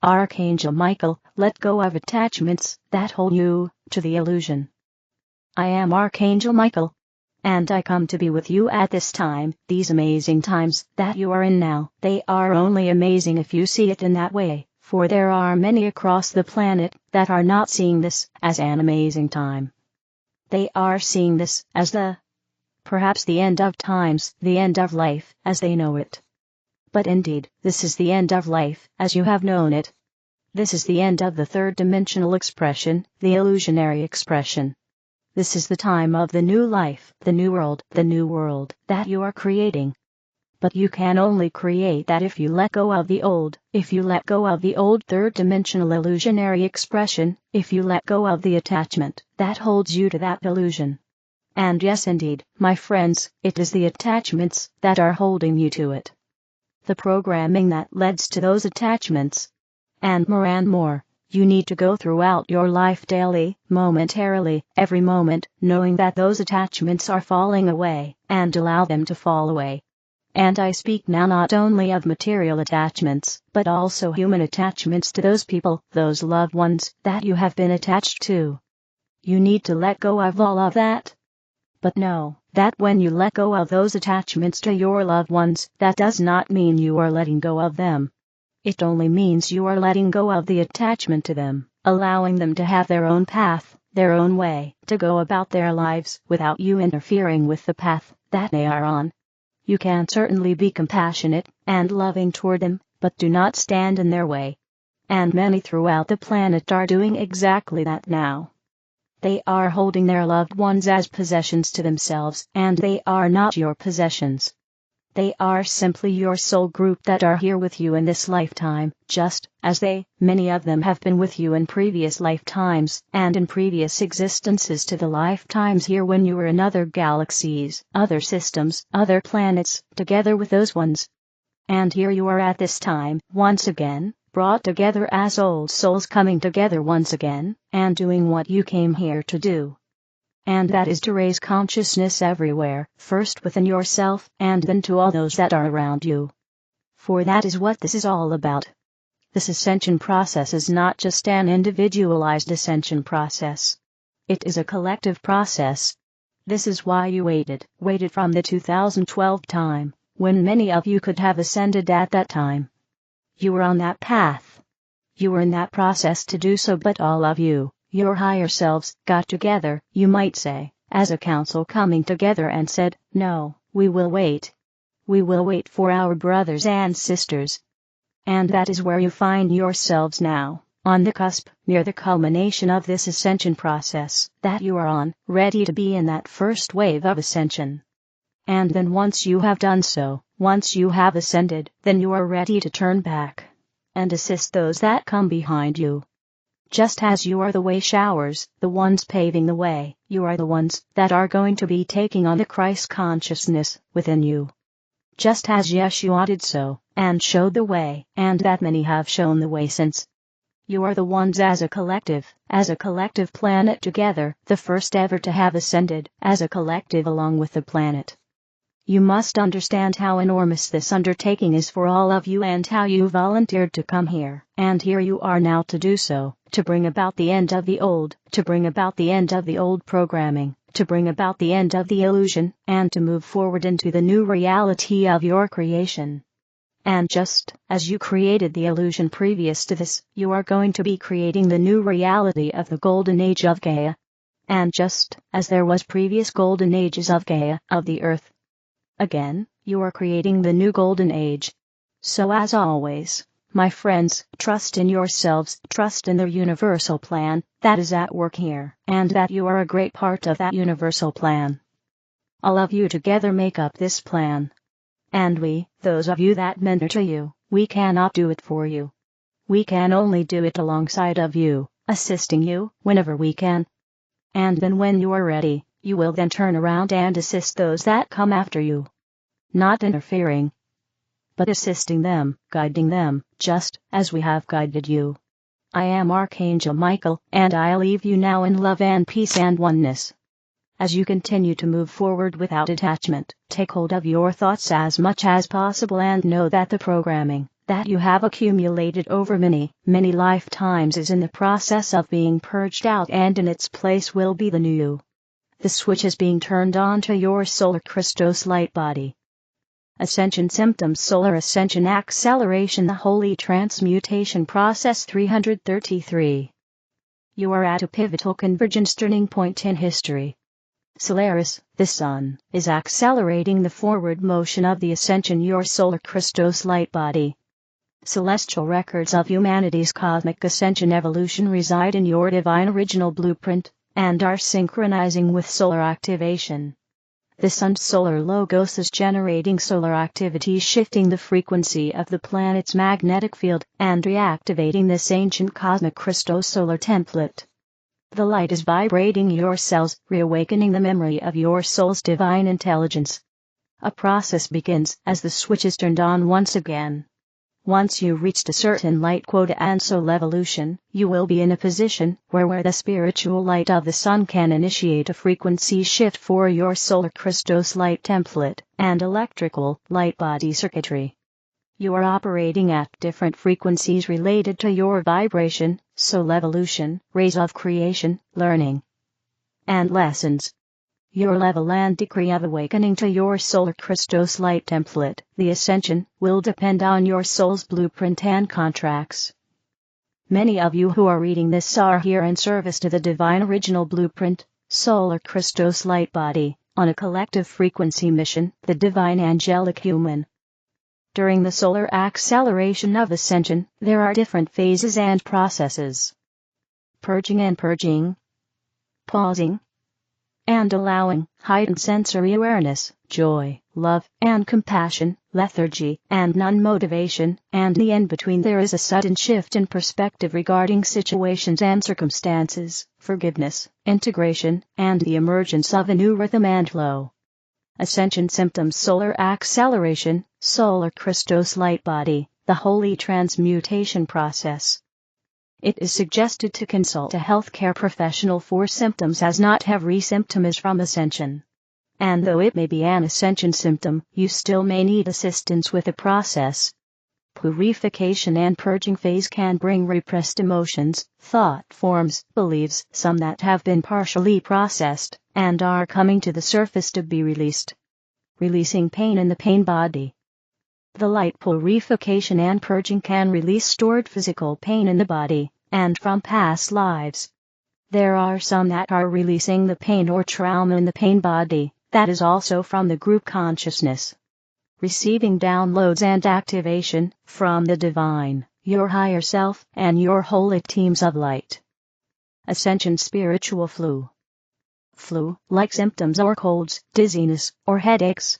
Archangel Michael, let go of attachments that hold you to the illusion. I am Archangel Michael, and I come to be with you at this time. These amazing times that you are in now, they are only amazing if you see it in that way, for there are many across the planet that are not seeing this as an amazing time. They are seeing this as perhaps the end of times, the end of life as they know it. But indeed, this is the end of life as you have known it. This is the end of the third-dimensional expression, the illusionary expression. This is the time of the new life, the new world that you are creating. But you can only create that if you let go of the old, if you let go of the old third-dimensional illusionary expression, if you let go of the attachment that holds you to that illusion. And yes indeed, my friends, it is the attachments that are holding you to it. The programming that leads to those attachments. And more, you need to go throughout your life daily, momentarily, every moment, knowing that those attachments are falling away, and allow them to fall away. And I speak now not only of material attachments, but also human attachments to those people, those loved ones that you have been attached to. You need to let go of all of that. But know that when you let go of those attachments to your loved ones, that does not mean you are letting go of them. It only means you are letting go of the attachment to them, allowing them to have their own path, their own way, to go about their lives without you interfering with the path that they are on. You can certainly be compassionate and loving toward them, but do not stand in their way. And many throughout the planet are doing exactly that now. They are holding their loved ones as possessions to themselves, and they are not your possessions. They are simply your soul group that are here with you in this lifetime, just as many of them have been with you in previous lifetimes, and in previous existences to the lifetimes here when you were in other galaxies, other systems, other planets, together with those ones. And here you are at this time, once again, brought together as old souls coming together once again, and doing what you came here to do. And that is to raise consciousness everywhere, first within yourself, and then to all those that are around you. For that is what this is all about. This ascension process is not just an individualized ascension process. It is a collective process. This is why you waited from the 2012 time, when many of you could have ascended at that time. You were on that path. You were in that process to do so, but all of you, your higher selves, got together, you might say, as a council coming together and said, no, we will wait. We will wait for our brothers and sisters. And that is where you find yourselves now, on the cusp, near the culmination of this ascension process that you are on, ready to be in that first wave of ascension. And then once you have done so, once you have ascended, then you are ready to turn back and assist those that come behind you. Just as you are the way showers, the ones paving the way, you are the ones that are going to be taking on the Christ consciousness within you. Just as Yeshua did so, and showed the way, and that many have shown the way since. You are the ones as a collective planet together, the first ever to have ascended, as a collective along with the planet. You must understand how enormous this undertaking is for all of you and how you volunteered to come here, and here you are now to do so, to bring about the end of the old, to bring about the end of the old programming, to bring about the end of the illusion, and to move forward into the new reality of your creation. And just as you created the illusion previous to this, you are going to be creating the new reality of the golden age of Gaia. And just as there was previous golden ages of Gaia, of the earth, again, you are creating the new golden age. So as always, my friends, trust in yourselves, trust in the universal plan that is at work here, and that you are a great part of that universal plan. All of you together make up this plan. And we, those of you that mentor to you, we cannot do it for you. We can only do it alongside of you, assisting you whenever we can. And then when you are ready, you will then turn around and assist those that come after you. Not interfering, but assisting them, guiding them, just as we have guided you. I am Archangel Michael, and I leave you now in love and peace and oneness. As you continue to move forward without attachment, take hold of your thoughts as much as possible and know that the programming that you have accumulated over many, many lifetimes is in the process of being purged out, and in its place will be the new you. The switch is being turned on to your solar Christos light body. Ascension symptoms: solar ascension acceleration, the holy transmutation process. 333. You are at a pivotal convergence turning point in history. Solaris, the sun, is accelerating the forward motion of the ascension, your solar Christos light body. Celestial records of humanity's cosmic ascension evolution reside in your divine original blueprint, and are synchronizing with solar activation. The sun's solar logos is generating solar activity, shifting the frequency of the planet's magnetic field, and reactivating this ancient cosmic Christos solar template. The light is vibrating your cells, reawakening the memory of your soul's divine intelligence. A process begins as the switch is turned on once again. Once you reached a certain light quota and soul evolution, you will be in a position where the spiritual light of the sun can initiate a frequency shift for your solar Christos light template and electrical light body circuitry. You are operating at different frequencies related to your vibration, soul evolution, rays of creation, learning, and lessons. Your level and degree of awakening to your solar Christos light template, the ascension, will depend on your soul's blueprint and contracts. Many of you who are reading this are here in service to the divine original blueprint, solar Christos light body, on a collective frequency mission, the divine angelic human. During the solar acceleration of ascension, there are different phases and processes. Purging and purging. Pausing and allowing, heightened sensory awareness, joy, love, and compassion, lethargy, and non-motivation, and in the in-between there is a sudden shift in perspective regarding situations and circumstances, forgiveness, integration, and the emergence of a new rhythm and flow. Ascension symptoms: solar acceleration, solar Christos light body, the holy transmutation process. It is suggested to consult a healthcare professional for symptoms as not every symptom is from ascension. And though it may be an ascension symptom, you still may need assistance with the process. Purification and purging phase can bring repressed emotions, thought forms, beliefs, some that have been partially processed, and are coming to the surface to be released. Releasing pain in the pain body. The light purification and purging can release stored physical pain in the body, and from past lives. There are some that are releasing the pain or trauma in the pain body, that is also from the group consciousness. Receiving downloads and activation from the divine, your higher self, and your holy teams of light. Ascension spiritual flu. Flu-like symptoms or colds, dizziness, or headaches.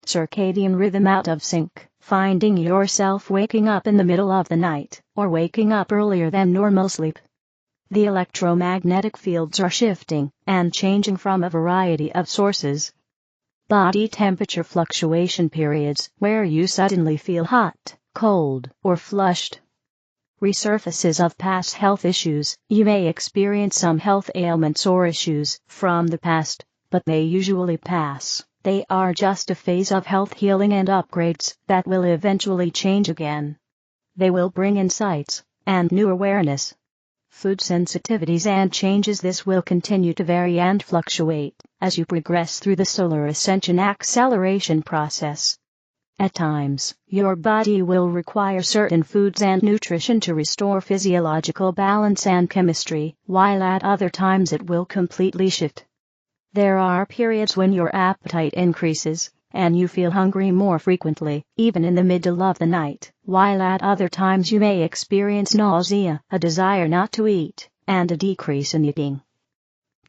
Circadian rhythm out of sync, finding yourself waking up in the middle of the night, or waking up earlier than normal sleep. The electromagnetic fields are shifting and changing from a variety of sources. Body temperature fluctuation periods, where you suddenly feel hot, cold, or flushed. Resurfaces of past health issues. You may experience some health ailments or issues from the past, but they usually pass. They are just a phase of health healing and upgrades that will eventually change again. They will bring insights and new awareness. Food sensitivities and changes. This will continue to vary and fluctuate as you progress through the solar ascension acceleration process. At times, your body will require certain foods and nutrition to restore physiological balance and chemistry, while at other times it will completely shift. There are periods when your appetite increases, and you feel hungry more frequently, even in the middle of the night, while at other times you may experience nausea, a desire not to eat, and a decrease in eating.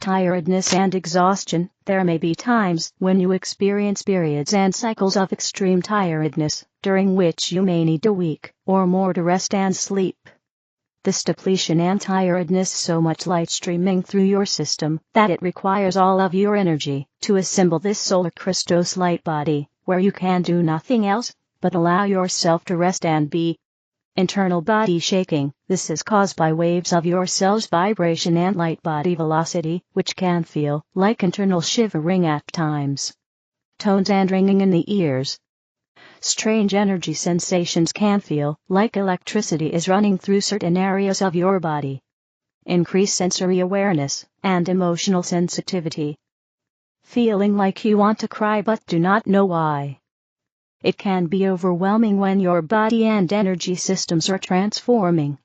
Tiredness and exhaustion. There may be times when you experience periods and cycles of extreme tiredness, during which you may need a week or more to rest and sleep. This depletion and tiredness, so much light streaming through your system that it requires all of your energy to assemble this solar Christos light body, where you can do nothing else but allow yourself to rest and be. Internal body shaking. This is caused by waves of your cell's vibration and light body velocity, which can feel like internal shivering at times. Tones and ringing in the ears. Strange energy sensations can feel like electricity is running through certain areas of your body. Increase sensory awareness and emotional sensitivity. Feeling like you want to cry but do not know why. It can be overwhelming when your body and energy systems are transforming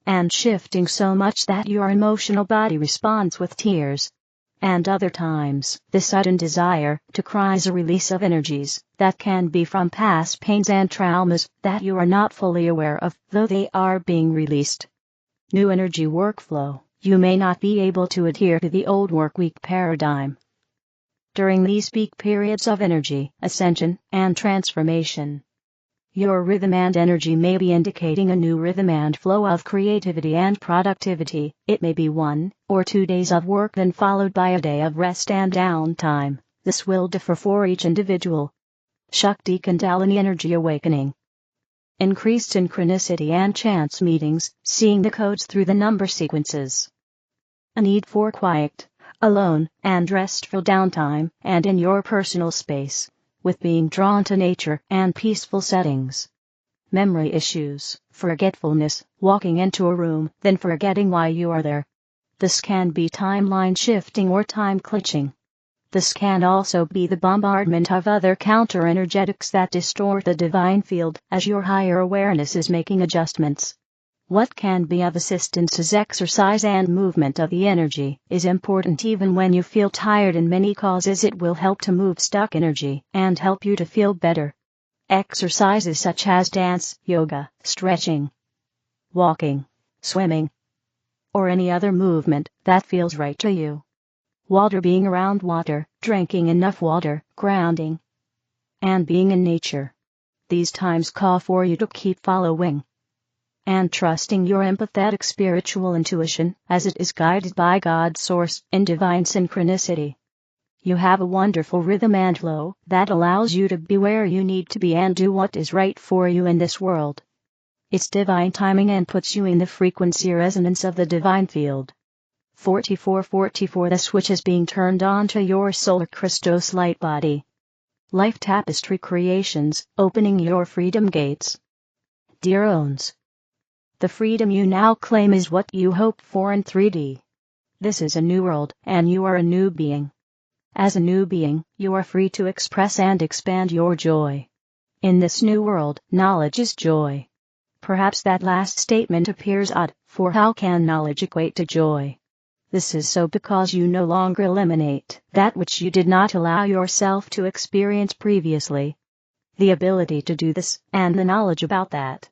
and shifting so much that your emotional body responds with tears. And other times, the sudden desire to cry is a release of energies that can be from past pains and traumas that you are not fully aware of, though they are being released. New energy workflow. You may not be able to adhere to the old work week paradigm during these peak periods of energy, ascension, and transformation. Your rhythm and energy may be indicating a new rhythm and flow of creativity and productivity. It may be 1 or 2 days of work then followed by a day of rest and downtime. This will differ for each individual. Shakti Kundalini Energy Awakening. Increased synchronicity and chance meetings, seeing the codes through the number sequences. A need for quiet, alone, and restful downtime, and in your personal space, with being drawn to nature and peaceful settings. Memory issues, forgetfulness, walking into a room, then forgetting why you are there. This can be timeline shifting or time glitching. This can also be the bombardment of other counter-energetics that distort the divine field as your higher awareness is making adjustments. What can be of assistance is exercise and movement of the energy is important even when you feel tired. In many causes it will help to move stuck energy and help you to feel better. Exercises such as dance, yoga, stretching, walking, swimming, or any other movement that feels right to you. Water, being around water, drinking enough water, grounding, and being in nature. These times call for you to keep following and trusting your empathetic spiritual intuition as it is guided by God's source in divine synchronicity. You have a wonderful rhythm and flow that allows you to be where you need to be and do what is right for you in this world. It's divine timing and puts you in the frequency resonance of the divine field. 4444 The switch is being turned on to your solar Christos light body. Life Tapestry Creations, opening your freedom gates. Dear owns, the freedom you now claim is what you hoped for in 3D. This is a new world, and you are a new being. As a new being, you are free to express and expand your joy. In this new world, knowledge is joy. Perhaps that last statement appears odd, for how can knowledge equate to joy? This is so because you no longer eliminate that which you did not allow yourself to experience previously. The ability to do this, and the knowledge about that.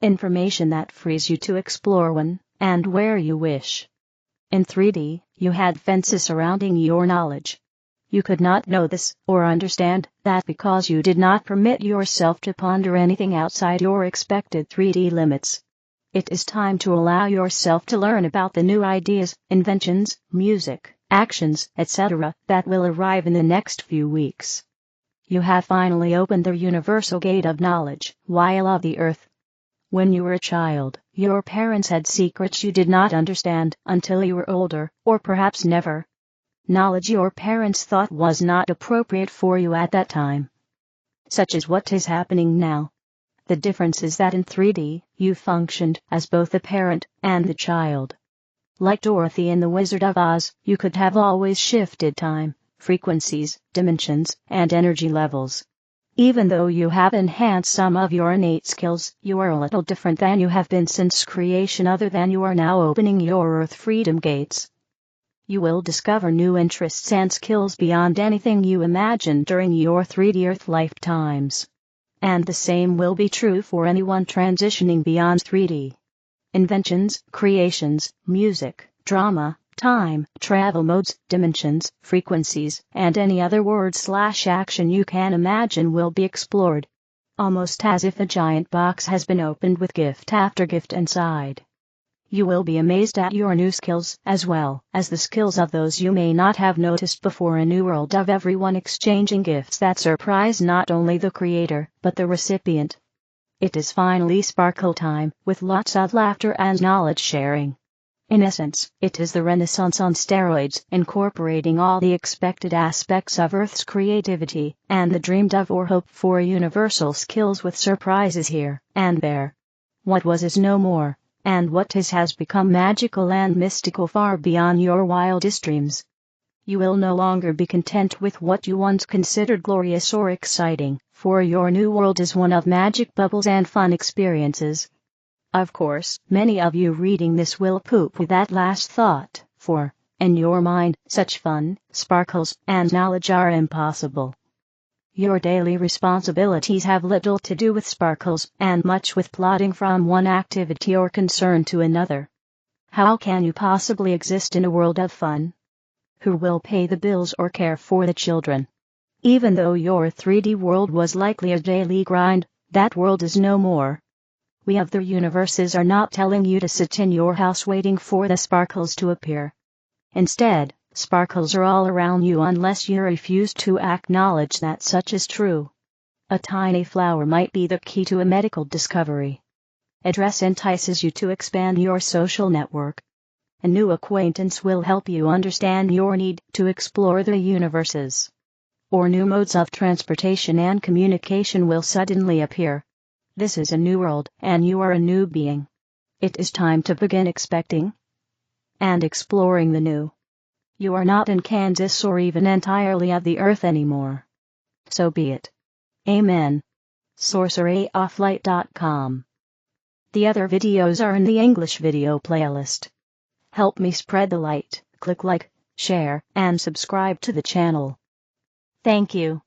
Information that frees you to explore when and where you wish. In 3D, you had fences surrounding your knowledge. You could not know this or understand that because you did not permit yourself to ponder anything outside your expected 3D limits. It is time to allow yourself to learn about the new ideas, inventions, music, actions, etc. that will arrive in the next few weeks. You have finally opened the universal gate of knowledge while of the earth. When you were a child, your parents had secrets you did not understand until you were older, or perhaps never. Knowledge your parents thought was not appropriate for you at that time. Such is what is happening now. The difference is that in 3D, you functioned as both the parent and the child. Like Dorothy in The Wizard of Oz, you could have always shifted time, frequencies, dimensions, and energy levels. Even though you have enhanced some of your innate skills, you are a little different than you have been since creation, other than you are now opening your Earth freedom gates. You will discover new interests and skills beyond anything you imagined during your 3D Earth lifetimes. And the same will be true for anyone transitioning beyond 3D. Inventions, creations, music, drama, time, travel modes, dimensions, frequencies, and any other word/action you can imagine will be explored. Almost as if a giant box has been opened with gift after gift inside. You will be amazed at your new skills, as well as the skills of those you may not have noticed before. A new world of everyone exchanging gifts that surprise not only the creator, but the recipient. It is finally sparkle time, with lots of laughter and knowledge sharing. In essence, it is the Renaissance on steroids, incorporating all the expected aspects of Earth's creativity, and the dreamed of or hoped for universal skills with surprises here and there. What was is no more, and what is has become magical and mystical far beyond your wildest dreams. You will no longer be content with what you once considered glorious or exciting, for your new world is one of magic bubbles and fun experiences. Of course, many of you reading this will poo-poo that last thought, for, in your mind, such fun, sparkles, and knowledge are impossible. Your daily responsibilities have little to do with sparkles, and much with plodding from one activity or concern to another. How can you possibly exist in a world of fun? Who will pay the bills or care for the children? Even though your 3D world was likely a daily grind, that world is no more. We of the universes are not telling you to sit in your house waiting for the sparkles to appear. Instead, sparkles are all around you unless you refuse to acknowledge that such is true. A tiny flower might be the key to a medical discovery. A dress entices you to expand your social network. A new acquaintance will help you understand your need to explore the universes. Or new modes of transportation and communication will suddenly appear. This is a new world, and you are a new being. It is time to begin expecting and exploring the new. You are not in Kansas or even entirely of the earth anymore. So be it. Amen. SorceryOffLight.com. The other videos are in the English video playlist. Help me spread the light. Click like, share, and subscribe to the channel. Thank you.